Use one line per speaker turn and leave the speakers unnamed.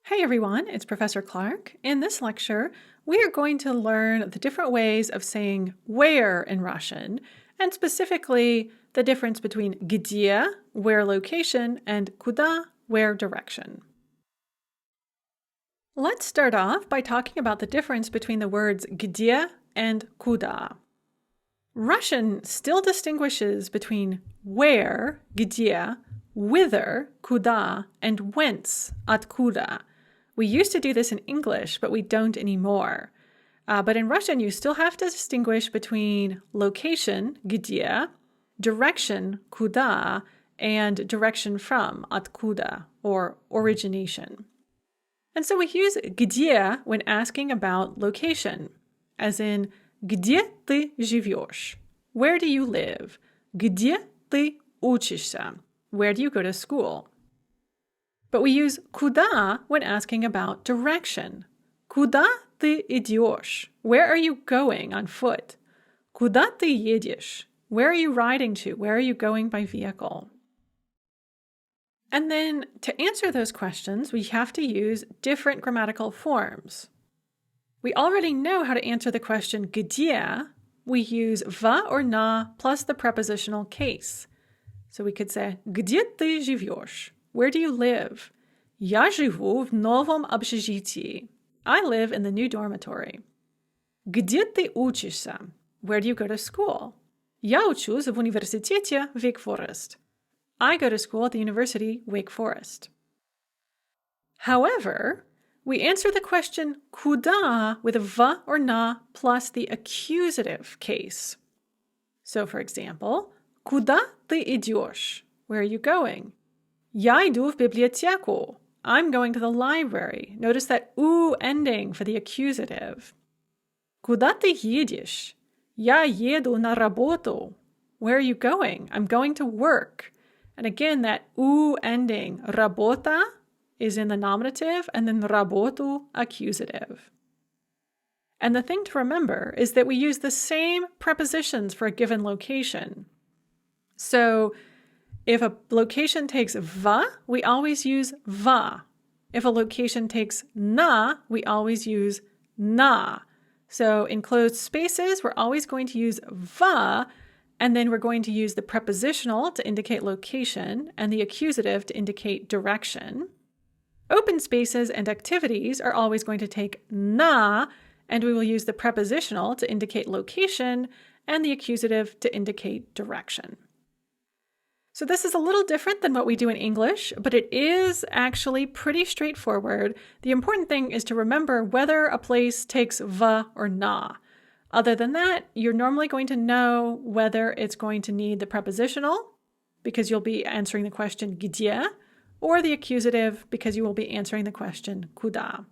Hey everyone, it's Professor Clark. In this lecture, we are going to learn the different ways of saying where in Russian, and specifically the difference between Gediya, where location, and Kuda, where direction. Let's start off by talking about the difference between the words Gediya and Kuda. Russian still distinguishes between where, Gediya, whither, Kuda, and whence, откуда. We used to do this in English, but we don't anymore. But in Russian, you still have to distinguish between location, Gediya, direction, Kuda, and direction from, откуда, or origination. And so we use Gediya when asking about location, as in, где ты живешь? Where do you live? Где ты учишься? Where do you go to school? But we use Kuda when asking about direction. Куда ты идешь? Where are you going on foot? Куда ты едешь? Where are you riding to? Where are you going by vehicle? And then to answer those questions, we have to use different grammatical forms. We already know how to answer the question Gediya. We use va or na plus the prepositional case. So we could say, где ты живешь? Where do you live? Я живу в новом общежитии. I live in the new dormitory. Где ты учишься? Where do you go to school? Я учусь в университете Wake Forest. I go to school at the University Wake Forest. However, we answer the question Kuda with a va or na plus the accusative case. So for example, Куда ты идешь? Where are you going? Я иду в библиотеку. I'm going to the library. Notice that u ending for the accusative. Куда ты едешь? Я еду на работу. Where are you going? I'm going to work. And again, that u ending, работа, is in the nominative, and then работу, accusative. And the thing to remember is that we use the same prepositions for a given location. So if a location takes va, we always use va. If a location takes na, we always use na. So in closed spaces, we're always going to use va, and then we're going to use the prepositional to indicate location and the accusative to indicate direction. Open spaces and activities are always going to take na, and we will use the prepositional to indicate location and the accusative to indicate direction. So this is a little different than what we do in English, but it is actually pretty straightforward. The important thing is to remember whether a place takes va or na. Other than that, you're normally going to know whether it's going to need the prepositional, because you'll be answering the question Gediya, or the accusative, because you will be answering the question Kuda.